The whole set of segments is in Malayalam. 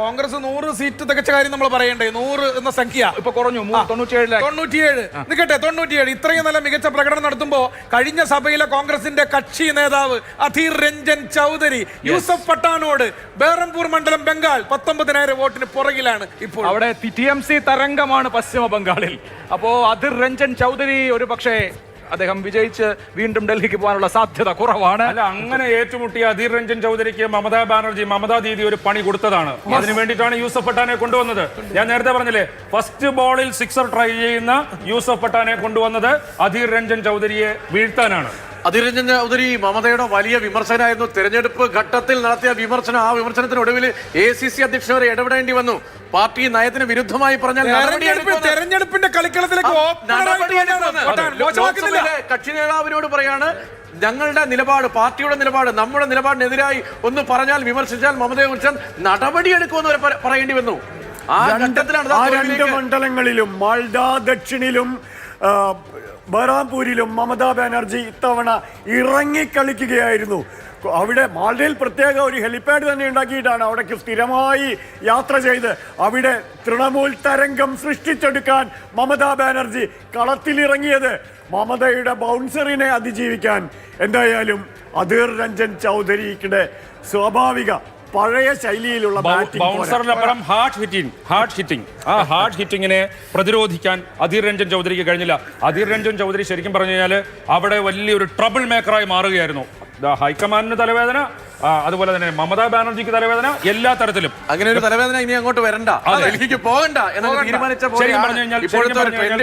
കോൺഗ്രസ് 100 സീറ്റ് തികച്ച കാര്യം നമ്മൾ പറയണ്ടേ? 100 എന്ന സംഖ്യ ഇപ്പൊ കുറഞ്ഞു, 97. നിൽക്കട്ടെ, 97. ഇത്രയും നല്ല മികച്ച പ്രകടനം നടത്തുമ്പോ കഴിഞ്ഞ സഭയിലെ കോൺഗ്രസിന്റെ കക്ഷി നേതാവ് അധീർ രഞ്ജൻ ചൗധരി യൂസഫ് പട്ടാനോട് ബേറംപൂർ മണ്ഡലം ബംഗാൾ 19,000 വോട്ടിന് പുറകിലാണ് ഇപ്പോൾ. അവിടെ TMC തരംഗമാണ് പശ്ചിമ ബംഗാളിൽ. അപ്പോ അധീർ രഞ്ജൻ ചൗധരി ഒരു പക്ഷേ അദ്ദേഹം വിജയിച്ച് വീണ്ടും ഡൽഹിക്ക് പോകാനുള്ള സാധ്യത കുറവാണ്. അല്ല, അങ്ങനെ ഏറ്റുമുട്ടിയ അധീർ രഞ്ജൻ ചൗധരിക്ക് മമതാ ദീദി ഒരു പണി കൊടുത്തതാണ്. അതിനു വേണ്ടിയിട്ടാണ് യൂസഫ് പട്ടാനെ കൊണ്ടുവന്നത്. ഞാൻ നേരത്തെ പറഞ്ഞില്ലേ, ഫസ്റ്റ് ബോളിൽ സിക്സർ ട്രൈ ചെയ്യുന്ന യൂസഫ് പട്ടാനെ കൊണ്ടുവന്നത് അധീർ രഞ്ജൻ ചൗധരിയെ വീഴ്ത്താനാണ്. അധീർ രഞ്ജൻ ചൗധരി മമതയുടെ വലിയ വിമർശകനായിരുന്നു. തെരഞ്ഞെടുപ്പ് ഘട്ടത്തിൽ നടത്തിയ വിമർശനം, ആ വിമർശനത്തിനൊടുവിൽ ACC അധ്യക്ഷൻ വരെ ഇടപെടേണ്ടി വന്നു. പാർട്ടി നയത്തിന് വിരുദ്ധമായി പറഞ്ഞാൽ തെരഞ്ഞെടുപ്പിന്റെ കളിക്കളത്തിലേക്ക് കക്ഷി നേതാവിനോട് പറയാണ്, ഞങ്ങളുടെ നിലപാട്, പാർട്ടിയുടെ നിലപാട്, നമ്മുടെ നിലപാടിനെതിരായി ഒന്ന് പറഞ്ഞാൽ, വിമർശിച്ചാൽ മമതയെ കുറിച്ച് നടപടിയെടുക്കുമെന്ന് വരെ പറയേണ്ടി വന്നു. ആ ഘട്ടത്തിലാണ് രണ്ട് മണ്ഡലങ്ങളിലും മാൾഡ ദക്ഷിണിലും ബറാംപൂരിലും മമതാ ബാനർജി ഇത്തവണ ഇറങ്ങിക്കളിക്കുകയായിരുന്നു. അവിടെ മാൾഡയിൽ പ്രത്യേക ഒരു ഹെലിപാഡ് തന്നെ ഉണ്ടാക്കിയിട്ടാണ് അവിടേക്ക് സ്ഥിരമായി യാത്ര ചെയ്ത് അവിടെ തൃണമൂൽ തരംഗം സൃഷ്ടിച്ചെടുക്കാൻ മമതാ ബാനർജി കളത്തിലിറങ്ങിയത്. മമതയുടെ ബൗൺസറിനെ അതിജീവിക്കാൻ എന്തായാലും അധീർ രഞ്ജൻ ചൗധരിയുടെ സ്വാഭാവിക പഴയ ശൈലിയിലുള്ള ബൗൺസറിനപ്പുറം ഹാർഡ് ഹിറ്റിംഗ് ആ ഹാർഡ് ഹിറ്റിങ്ങിനെ പ്രതിരോധിക്കാൻ അധീർ രഞ്ജൻ ചൗധരിക്ക് കഴിഞ്ഞില്ല. അധീർ രഞ്ജൻ ചൗധരി ശരിക്കും പറഞ്ഞു കഴിഞ്ഞാൽ അവിടെ വലിയൊരു ട്രബിൾ മേക്കറായി മാറുകയായിരുന്നു. ഹൈക്കമാൻഡിന് തലവേദന, അതുപോലെ തന്നെ മമതാ ബാനർജിക്ക് തലവേദന, എല്ലാ തരത്തിലും. അങ്ങനെ ഒരു തലവേദന ഇനി അങ്ങോട്ട് വരണ്ട, ഡൽഹിക്ക് പോകണ്ട എന്ന് തീരുമാനിച്ച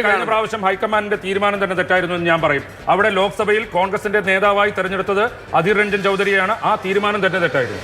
കഴിഞ്ഞ പ്രാവശ്യം ഹൈക്കമാൻഡിന്റെ തീരുമാനം തന്നെ തെറ്റായിരുന്നു എന്ന് ഞാൻ പറയും. അവിടെ ലോക്സഭയിൽ കോൺഗ്രസിന്റെ നേതാവായി തെരഞ്ഞെടുത്തത് അധീർ രഞ്ജൻ ചൗധരിയാണ്. ആ തീരുമാനം തന്നെ തെറ്റായിരുന്നു.